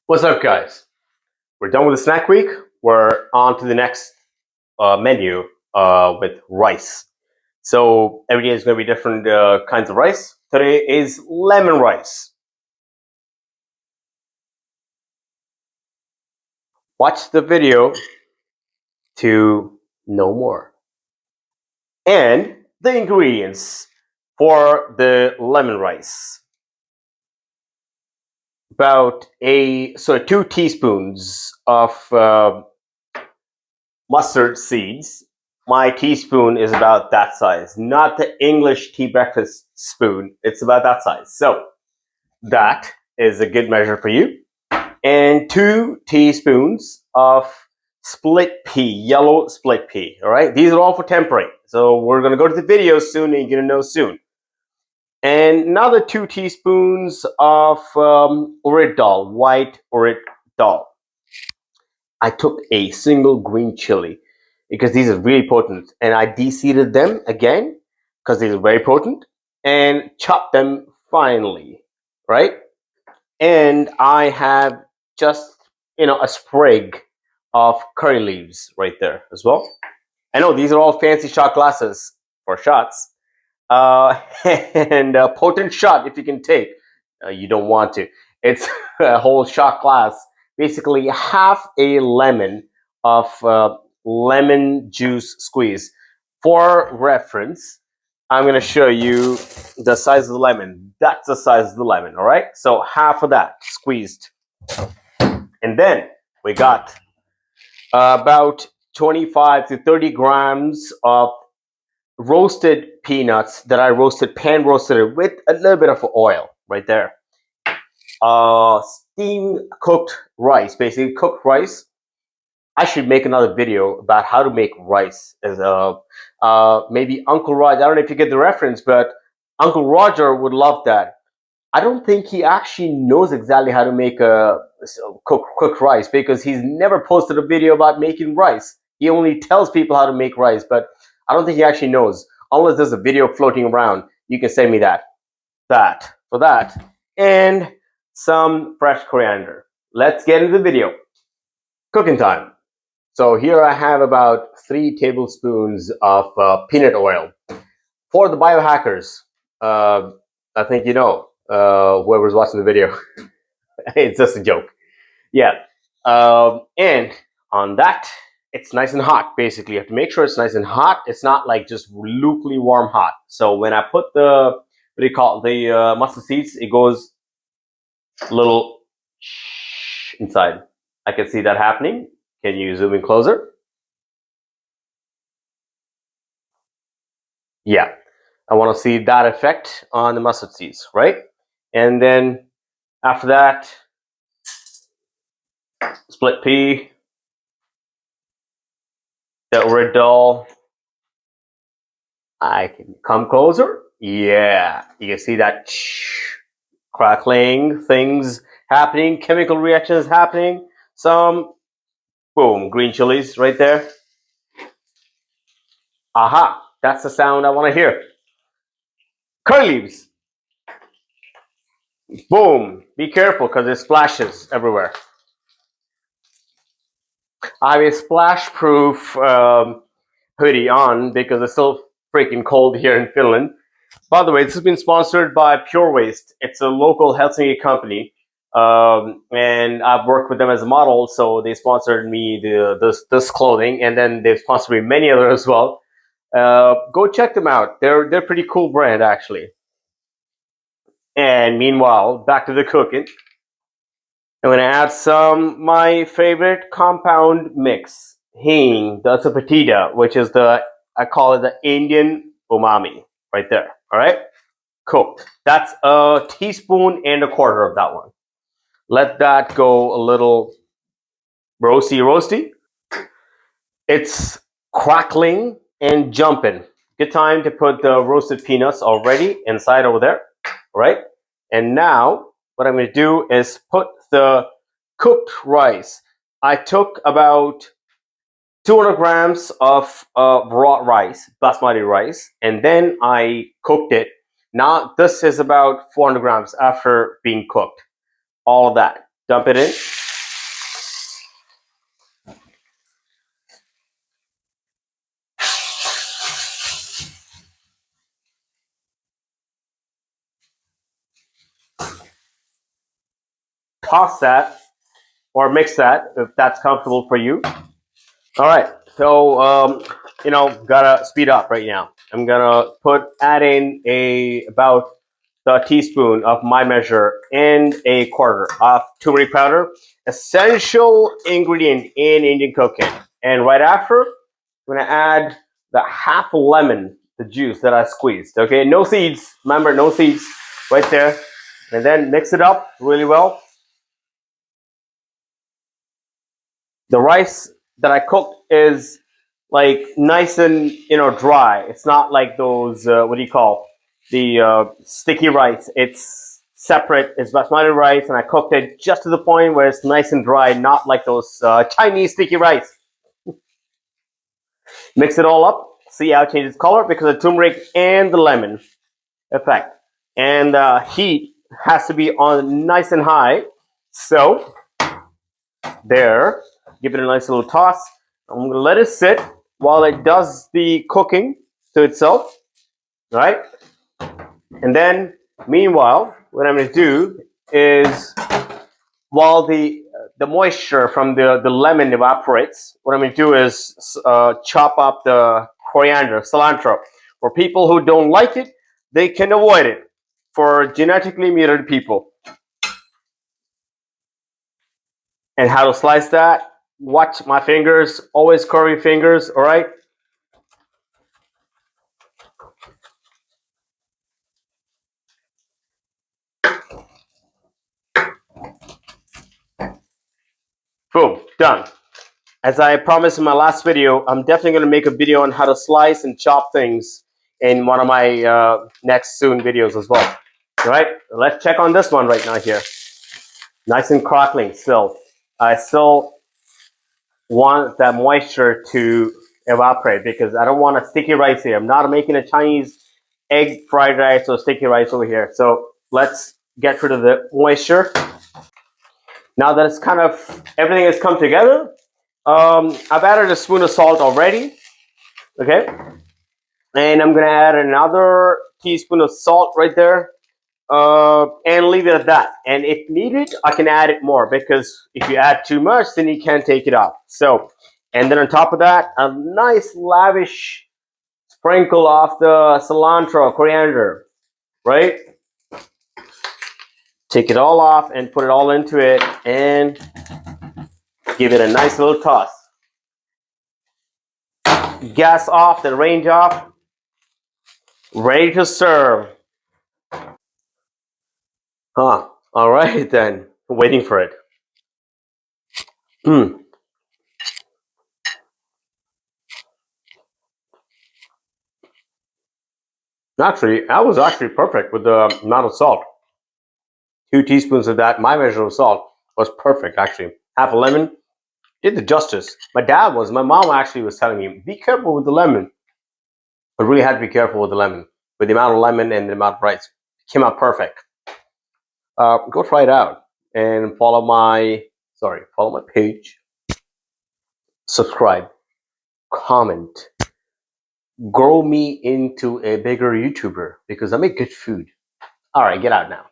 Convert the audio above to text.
What's up, guys? We're done with the snack week. We're on to the next menu with rice. So every day is going to be different kinds of rice. Today is lemon rice. Watch the video to know more. And the ingredients for the lemon rice. About 2 teaspoons of mustard seeds. My teaspoon is about that size, not the English tea breakfast spoon. It's about that size. So that is a good measure for you. And 2 teaspoons of split pea, yellow split pea. All right, these are all for tempering. So we're going to go to the video soon and you're going to know soon. And another 2 teaspoons of urid dal, white urid dal. I took a single green chili because these are really potent, and I de-seeded them again because these are very potent and chopped them finely, right? And I have just a sprig of curry leaves right there as well. I know these are all fancy shot glasses for shots, and a potent shot if you can take. You don't want to. It's a whole shot glass, basically half a lemon of lemon juice squeeze. For reference, I'm going to show you the size of the lemon. That's the size of the lemon, all right? So half of that squeezed. And then we got about 25 to 30 grams of roasted peanuts that I pan roasted with a little bit of oil right there. Steamed cooked rice, basically cooked rice. I should make another video about how to make rice. As maybe Uncle Roger, I don't know if you get the reference, but Uncle Roger would love that. I don't think he actually knows exactly how to make a cooked rice because he's never posted a video about making rice. He only tells people how to make rice, but I don't think he actually knows. Unless there's a video floating around, you can send me that. For that. And some fresh coriander. Let's get into the video. Cooking time. So here I have about 3 tablespoons of peanut oil. For the biohackers, I think you know, whoever's watching the video. It's just a joke. Yeah. And on that, it's nice and hot, basically. You have to make sure it's nice and hot. It's not like just lukewarm hot. So when I put the, mustard seeds, it goes a little inside. I can see that happening. Can you zoom in closer? Yeah. I want to see that effect on the mustard seeds, right? And then after that, split pea, the urid dal. I can come closer. Yeah, you can see that crackling, things happening, chemical reactions happening. Some, boom, green chilies right there. Aha, that's the sound I want to hear. Curry leaves. Boom, be careful because it splashes everywhere. I have a splash-proof hoodie on because it's so freaking cold here in Finland. By the way, this has been sponsored by Pure Waste. It's a local Helsinki company, and I've worked with them as a model, so they sponsored me this clothing, and then they've sponsored me many others as well. Go check them out. They're a pretty cool brand, actually. And meanwhile, back to the cooking. I'm going to add some my favorite compound mix, hing, the sapatida, which is I call it the Indian umami, right there. All right, cool. That's a teaspoon and a quarter of that one. Let that go a little roasty. It's crackling and jumping. Good time to put the roasted peanuts already inside over there. All right, and now what I'm going to do is put the cooked rice. I took about 200 grams of raw rice, basmati rice, and then I cooked it. Now this is about 400 grams after being cooked. All of that, dump it in. toss that or mix that if that's comfortable for you. All right, so gotta speed up right now. I'm gonna add in about the teaspoon of my measure and a quarter of turmeric powder, essential ingredient in Indian cooking. And right after, I'm gonna add the half a lemon, the juice that I squeezed. Okay, no seeds. Remember, no seeds. Right there, and then mix it up really well. The rice that I cooked is like nice and dry. It's not like those what do you call the sticky rice. It's separate. It's basmati rice, and I cooked it just to the point where it's nice and dry, not like those Chinese sticky rice. Mix it all up. See how it changes color because of the turmeric and the lemon effect. And heat has to be on nice and high. So there, give it a nice little toss. I'm gonna let it sit while it does the cooking to itself, right? And then, meanwhile, what I'm gonna do is while the moisture from the lemon evaporates, what I'm gonna do is chop up the coriander, cilantro. For people who don't like it, they can avoid it. For genetically mutated people, and how to slice that? Watch my fingers, always curvy fingers. All right. Boom, done. As I promised in my last video, I'm definitely going to make a video on how to slice and chop things in one of my next soon videos as well. All right, let's check on this one right now here. Nice and crackling still. I still want that moisture to evaporate because I don't want a sticky rice here. I'm not making a Chinese egg fried rice or sticky rice over here. So let's get rid of the moisture. Now that it's kind of, everything has come together, I've added a spoon of salt already, okay? And I'm gonna add another teaspoon of salt right there, and leave it at that. And if needed, I can add it more because if you add too much, then you can't take it off. So, and then on top of that, a nice lavish sprinkle of the cilantro, coriander, right? Take it all off and put it all into it and give it a nice little toss. Gas off, the range off, ready to serve. Huh. All right then. Waiting for it. Mm. Actually, that was actually perfect with the amount of salt. 2 teaspoons of that, my measure of salt, was perfect actually. Half a lemon did the justice. My mom actually was telling me, be careful with the lemon. I really had to be careful with the lemon. With the amount of lemon and the amount of rice. It came out perfect. Go try it out and follow my page, subscribe, comment, grow me into a bigger YouTuber because I make good food. All right, get out now.